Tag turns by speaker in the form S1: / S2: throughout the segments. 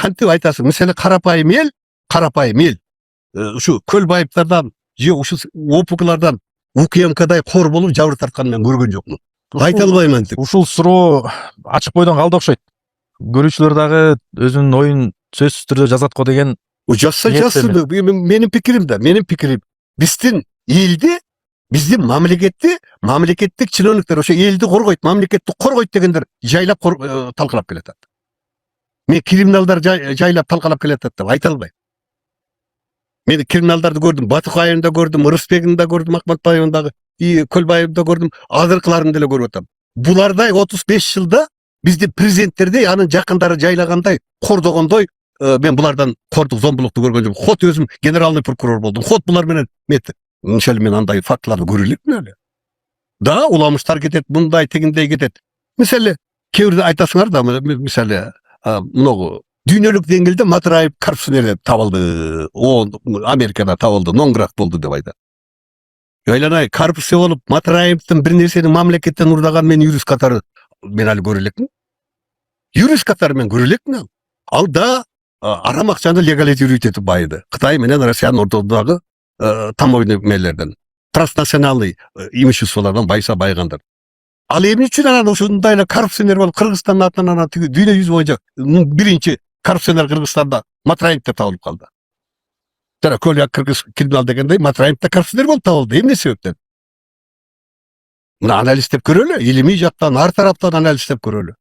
S1: кантип айтасың? Мисалы карапайым эл ушу Көлбаевдардан же ушу ОПКлардан УКМКдай кор болуп жабыр тартканын мен көргөн жокмун. Айта албайм антип.
S2: Ушул суроо ачык бойдон калды окшойт. Көрүүчүлөр дагы өзүнүн оюн сөзсүз түрдө жазат го деген.
S1: Жазсын. Менин пикирим да, биздин элди, биздин мамлекеттик чиновниктер ошо элди коргойт, мамлекетти коргойт дегендер жайлап талкалап келатат. Мен криминалдар жайлап талкалап келатат деп айта албайм. Мен криминалдарды көрдүм, Батукаевда көрдүм, Рысбегинда көрдүм, Акматбаевдагы, Көлбаевда көрдүм, азыркыларын деле көрүп атам. Булардай 35 жылда биздин президенттердей, анын жакындары жайлагандай, кордогондой мен булардан кордук, зомбулукту көргөн жокмун. Хот өзүм генеральный прокурор болдум. Хот булар менен метти. Мисалы мен андай фактыларды көрө элекмин эле. Да, уламыштар кетет, мындай тегиндей кетет. Мисалы кээ айтасыңар да, мисалы мынагу дүйнөлүк деңгээлде Матраев коррупционер табылды. Америкада табылды, нонград болду деп айтат. Айланай, коррупция болуп, Матраевдин бир нерсени мамлекеттен урдаган мен юрист катары мен али көрө элекмин. Юрист катары мен көрө элекмин. Ал да арам акчаны легализировать этип байыды. Кытай менен Россиянын ортодогу тамойный мелерден, транснациональный имуществолордон байса байгандыр. Ал эмне үчүн анан ушундай эле коррупционер болуп Кыргызстандын атынан дүйнө жүзү боюнча биринчи коррупционер Кыргызстанда Матраев деп табылып калды. Жана Көлбаев кыргыз криминал дегендей Матраев да коррупционер болуп табылды. Эмне себептен? Мына анализдеп көрөлү, илимий жактан, ар тараптан анализдеп көрөлү.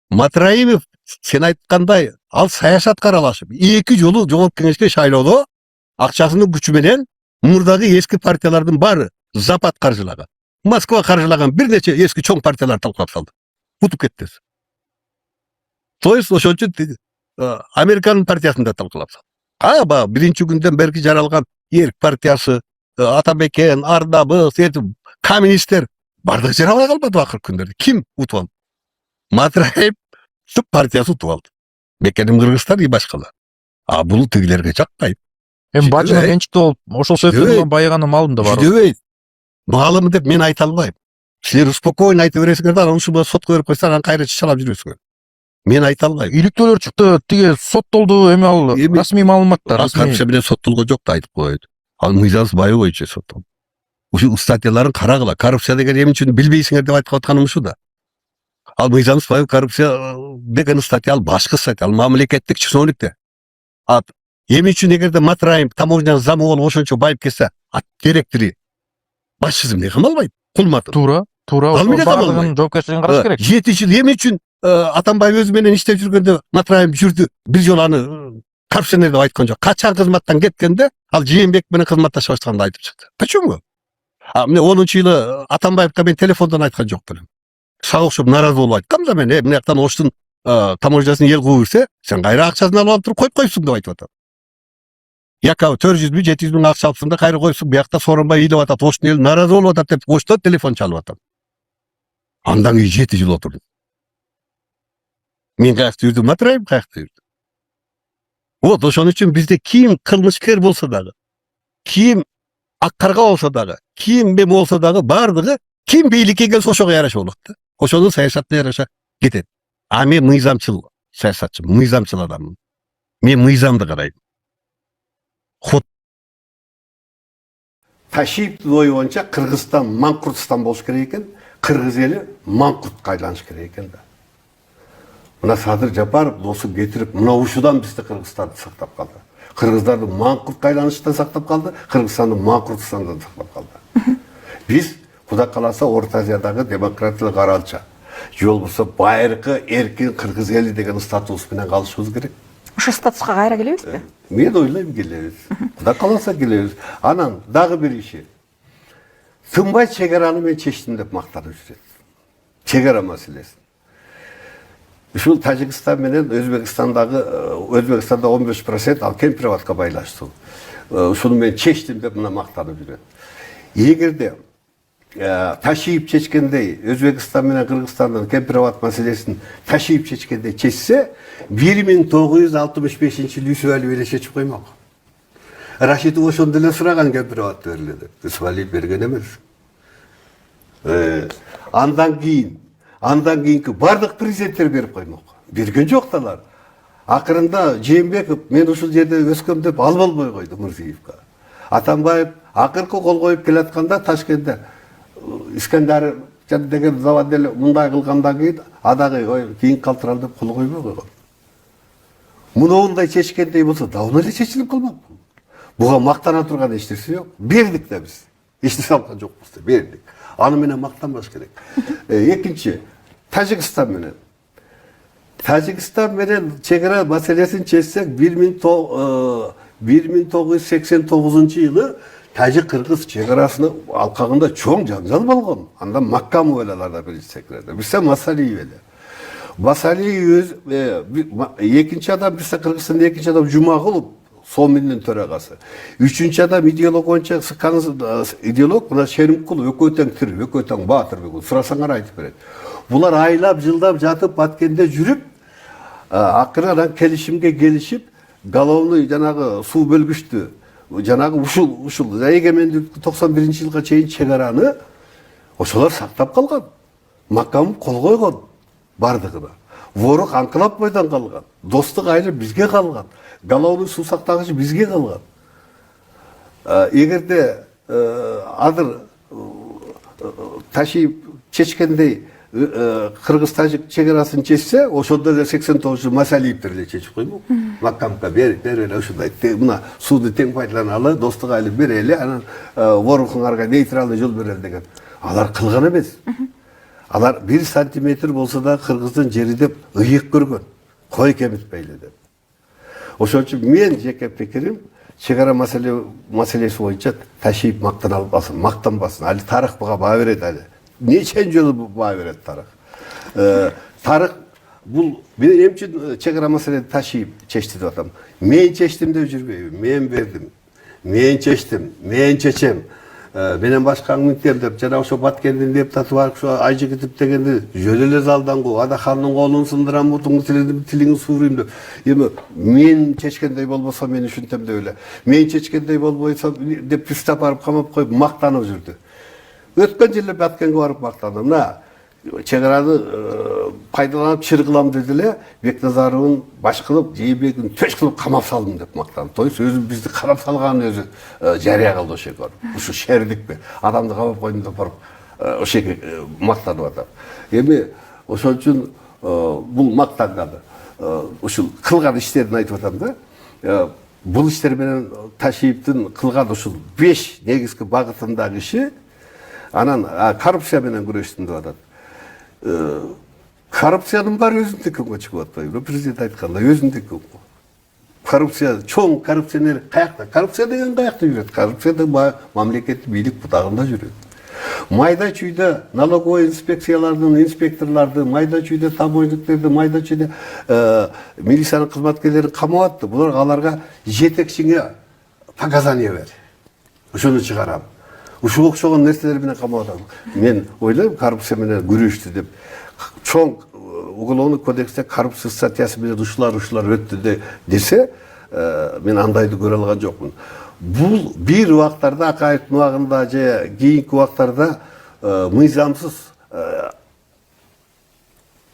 S1: Матраев сен айткандай, ал саясатка аралашып, 2 жолу жогорку кеңешке шайлоодо акчасынын күчү менен мурдагы эски партиялардын баары Запад каржылаган, Москва каржылаган бир нече эски чоң партиялар талкалап салды. Утуп кетти. То есть ошон үчүн Американын партиясын да талкалап салды. Биринчи күндөн берки жаралган Эрк партиясы, Атабекен, Ардабыз, коммунисттер бардыгы жаралбай калбады акыркы күндөрдө. Ким утуп алды? Матраев партиясы утуп алды. Мекеним Кыргызстан и башкалар. Бул тигилерге жакпайт.
S2: Бажына менчикти болуп, ошол себептен байыганы малым да бар.
S1: Жүдөбөйт. Малым деп мен айта албайм. Силер спокойно айта бересиңер да, анан ушуга сотко берип койсоң, анан кайра чычалап жүрөсүңөр. Мен айта албайм.
S2: Иликтөөлөр чыкты, тиги соттолду, эми ал расмий маалыматтар.
S1: Коррупция менен соттолгон жок да айтып коет. Ал мыйзамсыз байоо боюнча соттолду. Ушул статьяларын карагыла. Коррупция деген эмне үчүн билбейсиңер деп айтып атканым ушу да. Ал мыйзамсыз байоо коррупция деген статья, ал башкы статья, ал мамлекеттик чиновникте. Эмне үчүн эгерде Матраев таможняның замы болуп ошончо байып кетсе, директори башчысы эмне кыла албайт? Кулматов.
S2: Туура.
S1: Ал эмне кыла албайт?
S2: Жоопкерчилигин караш керек.
S1: 7 жыл эмне үчүн Атамбаев өзү менен иштеп жүргөндө Матраев жүрдү. Бир жолу аны коррупционер деп айткан жок. Качан кызматтан кеткенде ал Жээнбек менен кызматташа баштаганда айтып чыкты. Почему? Мына 10-жылы Атамбаевга мен телефондон айткан жокмун. Сага окшоп наразы болуп айткам да мен, мына жактан оштун таможнясын эл кууп берсе, сен кайра акчасын алып туруп коюп койсуң деп айтып атат. Якабы 400 000, 700 000 акча алыпсың да кайра койсуң, буякта сооронбай ыйлап атат, оштун эл наразы болуп атат деп оштон телефон чалып атам. Андан кийин 7 жыл отурдум. Мен каякта жүрдүм, Матраев каякта жүрдү. Вот ошон үчүн бизде ким кылмышкер болсо дагы, ким ак карга болсо дагы, ким эме болсо дагы бардыгы ким бийликке келсе ошого яраша болот да. Ошонун саясатына яраша кетет. Мен мыйзамчыл саясатчы, мыйзамчыл адаммын. Мен мыйзамды карайм. Ташиевдин ою боюнча Кыргызстан Маңкуртстан болуш керек экен, Кыргыз эли Маңкуртка айланыш керек экен да. Мына Садыр Жапаров досун кетирип, мына ушудан бизди Кыргызстанды сактап калды. Кыргыздарды Маңкуртка айланыштан сактап калды, Кыргызстанды Маңкуртстандан сактап калды. Биз Кудай кааласа Орто Азиядагы демократиялык аралча, же болбосо байыркы эркин Кыргыз эли деген статус менен калышыбыз керек.
S3: Ошо статуска кайра келебизби?
S1: Мен ойлойм келебиз. Кудай кааласа келебиз. Анан дагы бир иши. Сынбай чек араны мен чечтим деп мактанып жүрөт. Чек ара маселесин. Ушул Тажикстан менен Өзбекстанда 15% ал кемпироватка байлаштуу. Ушуну мен чечтим деп мына мактанып жүрөт. Эгерде Ташиев чечкендей, Өзбекстан менен Кыргызстандын кемпироват маселесин Ташиев чечкендей чечсе, 1965-жылы Юсуфалиев эле чечип коймок. Рашидов ошондо эле сураган кемпироват бериле деп. Юсуфалиев берген эмес. Андан кийинки бардык президенттер берип коймок. Берген жок талар. Акырында Жээнбеков мен ушул жерде өскөм деп алып албой койду Мурзиевке. Атамбаев акыркы кол коюп келатканда Ташкентте Искандар деген завод эле мындай кылгандан кийин адагы ой кийин калтыралы деп кол койбой койгон. Муундай чечкендей болсо давно эле чечилип калмак. Буга мактана турган эч нерсе жок. Бердик да биз. Эч нерсе алган жокпуз да бердик. Аны менен мактанбаш керек. Экинчи Тажикстан менен. Тажикстан менен чегара маселесин чечсек 1989-жылы Тажик-Кыргыз чегарасынын алкагында чоң жаңжал болгон. Анда Маккамов эле биринчи секретарь. Бирсе Масалиев эле. Масалиев экинчи адам, бирсе Кыргызстандын экинчи адам Жумагулов, Соминдин төрагасы. Үчүнчү адам идеолог боюнча идеолог мына Шеримкулов экөө тең тир, экөө тең баатыр бөгүн. Сурасаңар айтып берет. Булар айлап, жылдап жатып Баткенде жүрүп, акыры келишимге келишип, Головной жанагы суу бөлгүчтү, жанагы ушул эгемендүүлүктү 91-жылга чейин чегараны ошолор сактап калган. Маккамов кол койгон бардыгына. Ворук Анкылап бойдон калган. Достук айыл бизге калган. Головной суу сактагычы бизге калган. Эгерде адыр ташип чечкендей Кыргыз-Тажик чегарасын чечсе, ошондо эле 89-жылы Масалиевдер эле чечип коймок. Маккамовго бер эле ушундай. Мына сууну тең пайдаланалы, достук айыл берели, анан Ворухуңарга нейтралдуу жол берели деген. Алар кылган эмес. Алар 1 сантиметр болсо да Кыргыздын жери деп ыйык көргөн. Кой кемитпейли деп. Ошон үчүн мен жеке пикирим, чегара маселеси боюнча Ташиев мактанбасын. Али тарых буга баа берет али. Нечен жолу баа берет тарых. Тарых бул мен эмчи чегара маселени Ташиев чечти деп атам. Мен чечтим деп жүрбөйбүн. Мен бердим. Мен чечтим. Мен чечем. Менен башка миңтем деп жана ошо Баткендин депутаты бар, ошо Айжигитов дегенди жөн эле залдан куу, Адахандын колун сындырам, бутуңду тилиңди сууруйм деп. Эми мен чечкендей болбосо мен ушинтем деп эле. Мен чечкендей болбойсо деп пристав барып камап коюп мактанып жүрдү. Өткөн жылы Баткенге барып мактанды. Мына чегараны пайдаланып чыргылам деди эле, Бекназаровдун баш кылып, Жээнбековдун төш кылып камап салдым деп мактанды. То есть өзү бизди камап салганын өзү жарыя кылды ошо жерге. Ушу шердикпи? Адамды камап койдум деп барып ошо жерге мактанып атат. Эми ошон үчүн бул мактанганы, ушул кылган иштерин айтып атам да. Бул иштер менен Ташиевдин кылган ушул 5 негизги багытындагы иши, анан коррупция менен күрөштүм деп атат. Коррупциянын баары өзүндүкүнгө чыгып атпайбы? Президент айткандай өзүндүкү. Коррупция, чоң коррупционер каякта? Коррупция деген каякта жүрөт? Коррупция деген мамлекеттик бийлик бутагында жүрөт. Майда чүйдө налоговый инспекциялардын инспекторлорду, майда чүйдө таможниктерди, майда чүйдө милициянын кызматкерлерин камап атты. Булар аларга жетекчиңе показания бер. Ошону чыгарам. Ушуга окшогон нерселер менен камап атам. Мен ойлойм, коррупция менен күрөштү деп. Чоң уголовный кодексте коррупция статьясы менен ушулар өттү десе, мен андайды көрө алган жокмун. Бул бир убактарда Акаевдин убагында же кийинки убактарда мыйзамсыз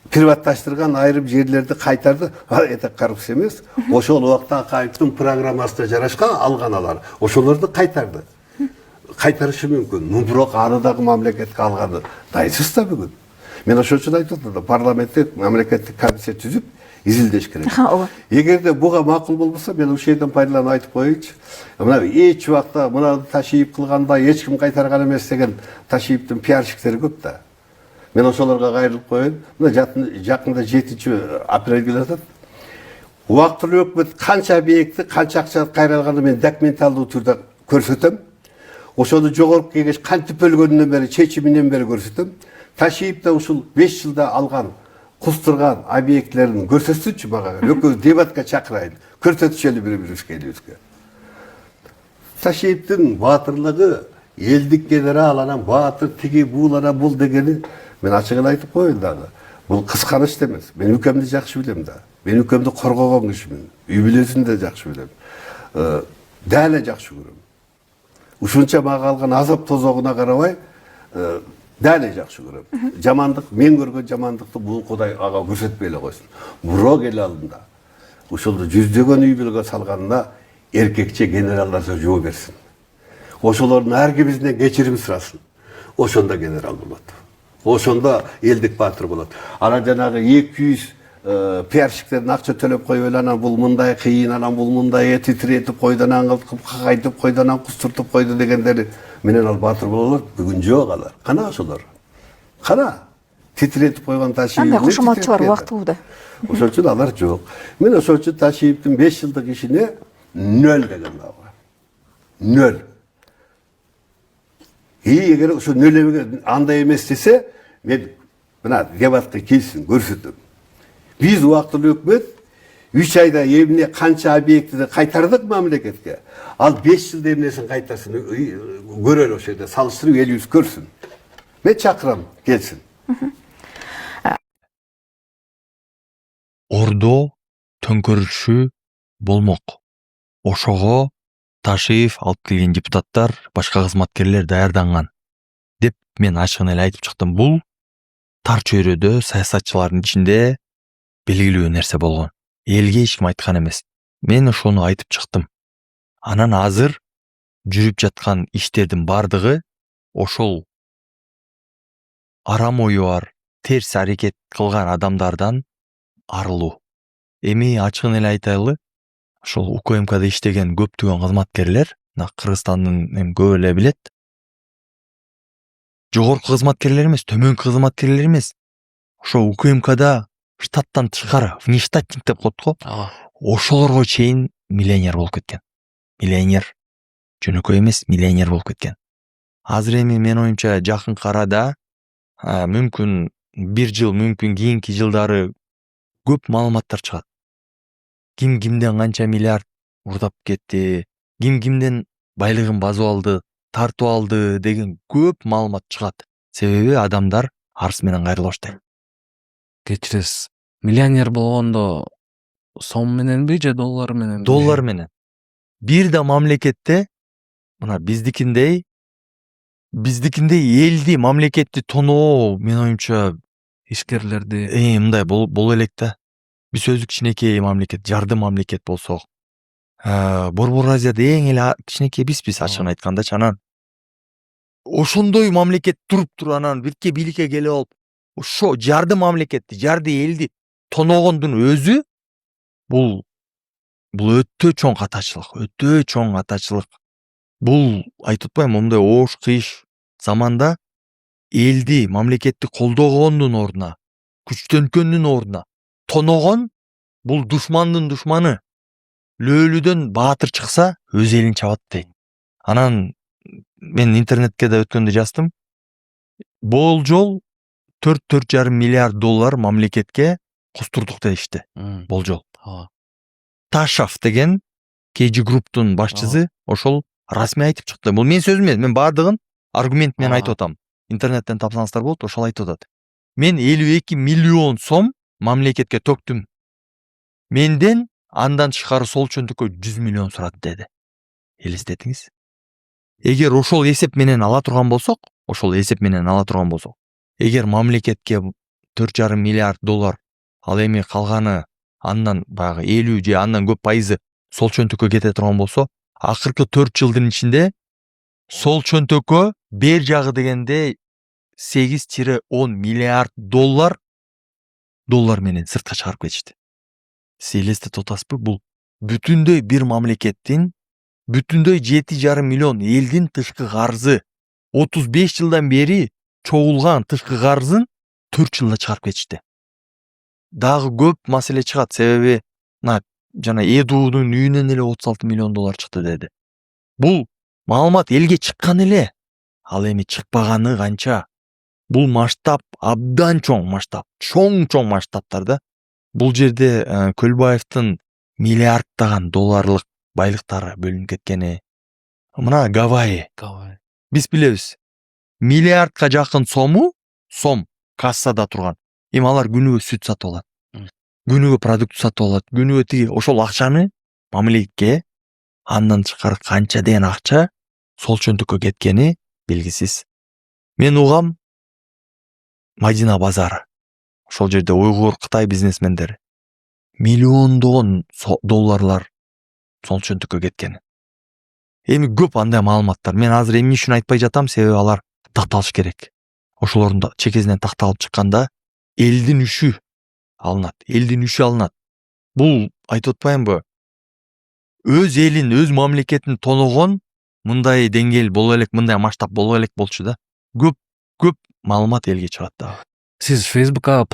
S1: приватташтырган айрым жерлерди кайтарды. Это коррупция эмес. Ошол убакта Акаевдин программасына жарашка алган алар. Ошолорду кайтарды. Кайтарышы мүмкүн. Бирок аны дагы мамлекетке алганы дайсыз да бүгүн. Мен ошон үчүн айтып атам, парламентте мамлекеттик комиссия түзүп изилдеш керек. Эгерде буга макул болбосо, мен ушул жерден пайдаланып айтып коеюнчу. Мына эч убакта мына Ташиев кылгандай эч ким кайтарган эмес деген Ташиевдин пиарщиктери көп да. Мен ошолорго кайрылып коеюн. Мына жакында 7-апрель келе атат. Убактылуу өкмөт канча объектти, канча акча кайрылганын мен документалдуу түрдө көрсөтөм. Ошону жогорку кеңеш кантип бөлгөнүнөн бери, чечиминен бери көрсөтөм. Ташиев да ушул 5 жылда алган, кустурган объектлерин көрсөтсүнчү мага. Экөөбүз дебатка чакырайын. Көрсөтүшөлү бири-бирибизге элибизге. Ташиевдин баатырлыгы, элдик генерал, анан баатыр тиги бул, анан бул дегени мен ачыгын айтып коеюн дагы. Бул кысканыч эмес. Мен өлкөмдү жакшы билем да. Мен өлкөмдү коргогон кишимин. Үй бүлөсүн да жакшы билем. Дээле жакшы көрөм. Ушунча мага алган азап тозогуна карабай, дээле жакшы көрөм. Жамандык, мен көргөн жамандыкты бул Кудай ага көрсөтпөй эле койсун. Бирок эл алдында ошолду жүздөгөн үй бүлөгө салганына эркекче генералдарча жооп берсин. Ошолордун ар биринен кечирим сурасын. Ошондо генерал болот. Ошондо элдик баатыр болот. Анан жанагы 200 пиарщиктердин акча төлөп коюп эле анан бул мындай кыйын, анан бул мындай титиретип койду, анан кылып кайтып койду, анан кустуртуп койду дегендер менен ал баатыр боло алат. Бүгүн жок алар. Кана ошолор? Кана? Титиретип койгон Ташиев.
S3: Кандай кошоматчылар убактылууда.
S1: Ошол үчүн алар жок. Мен ошол үчүн Ташиевдин 5 жылдык ишине 0 деген бар. 0. Эгер ошо 0 андай эмес десе, мен мына дебатка келсин, көрсөтөм. Биз убактылуу өкмөт 3 айда эмне канча объектиди кайтардык мамлекетке. Ал 5 жылда эмнесин кайтарсын, көрөлү ошол жерде салыштырып элибиз көрсүн. Мен чакырам, келсин.
S2: Ордо төңкөрүшү болмок. Ошого Ташиев алып келген депутаттар, башка кызматкерлер даярданган деп мен ачыгын эле айтып чыктым. Бул тар чөйрөдө саясатчылардын ичинде белгилүү нерсе болгон. Элге эч ким айткан эмес. Мен ошону айтып чыктым. Анан азыр жүрүп жаткан иштердин бардыгы ошол арам ою бар, терс аракет кылган адамдардан арылуу. Эми ачыгын эле айтайлы, ошол УКМКда иштеген көптөгөн кызматкерлер, Кыргызстандын көп эле билет. Жогорку кызматкерлер эмес, төмөнкү кызматкерлер эмес. Ошо УКМКда штаттан тышкары, внештатник деп коет го. Ошолорго чейин миллионер болуп кеткен. Миллионер. Жөнөкөй эмес, миллионер болуп кеткен. Азыр эми мен оюмча жакынкы арада, мүмкүн 1 жыл, мүмкүн кийинки жылдары көп маалыматтар чыгат. Ким кимден канча миллиард урдап кетти, ким кимден байлыгын басып алды, тартып алды деген көп маалымат чыгат. Себеби адамдар арыз менен кайрыла баштайт.
S4: Кечиресиз. Миллионер болгондо сом мененби же доллар менен?
S2: Доллар менен. Бир да мамлекетте мына биздикиндей элди, мамлекетти тоноо мен оюмча
S4: ишкерлерди
S2: мындай боло элек да. Биз өзү кичинекей мамлекет, жардым мамлекет болсок, Борбор Азияда эң эле кичинекей бизбиз ачыгын айткандачы. Анан ошондой мамлекет туруп анан бирке бийликке келип алып, ошо жарды мамлекетти, жарды элди тоноогондун өзү бул өтө чоң катачылык, Бул айтып атпайм, мондай оош кыйыш заманда элди, мамлекетти колдогондун ордуна, күчтөнткөндүн ордуна тоногон бул душмандын душманы. Лөөлүдөн баатыр чыкса, өз элин чабат дейт. Анан мен интернетке да өткөндө жаздым. Болжол 4,5 миллиард доллар мамлекетке кустурдук дешти. Болжол. Ташов деген KG Group'тун башчысы ошол расмий айтып чыкты. Бул мен сөзүм эмес, мен бардыгын аргумент менен айтып атам. Интернеттен тапсаңыздар болот, ошол айтып атат. Мен 52 миллион сом мамлекетке төктүм. Менден андан тышкары сол чөнтөккө 100 миллион сурат деди. Элестетиңиз. Эгер ошол эсеп менен ала турган болсок, эгер мамлекетке 4,5 миллиард доллар, ал эми калганы андан баягы 50 же андан көп пайызы сол чөнтөккө кете турган болсо, акыркы 4 жылдын ичинде сол чөнтөккө бер жагы дегенде 8,10 миллиард доллар менен сыртка чыгарып кетишти. Сиз элестетип атасызбы? Бул бүтүндөй бир мамлекеттин, бүтүндөй 7,5 миллион элдин тышкы карзы, 35 жылдан бери чогулган тышкы карзын 4 жылда чыгарып кетишти. Дагы көп маселе чыгат, себеби жана Эдуудун үйүнөн эле 36 миллион доллар чыкты деди. Бул маалымат элге чыккан эле. Ал эми чыкпаганы канча? Бул масштаб абдан чоң масштаб, чоң масштабтарда. Бул жерде Көлбаевдин миллиарддаган долларлык байлыктары бөлүнүп кеткени. Мына Гавайи. Биз билебиз. Миллиардка жакын сом кассада турган. Эми алар күнүгө сүт сатып алат. Күнүгө продукт сатып алат. Күнүгө тиги ошол акчаны мамлекетке андан тышкары канча деген акча сол чөнтөккө кеткени белгисиз. Мен угам Мадина базары. Ошол жерде уйгур, Кытай бизнесмендери. миллиондогон долларлар сол чөнтүккө кеткен. Эми көп андай маалыматтар. Мен азыр эмне үчүн айтпай жатам, себеби алар такталыш керек. Ошолордун да чекесинен такталып чыкканда элдин үшү алынат. Бул айтып атпаймынбы? Өз элин, өз мамлекетин тоногон мындай деңгээл боло элек, мындай масштаб боло элек болчу да. Көп маалымат элге чыгат дагы.
S4: Сиз Facebook'a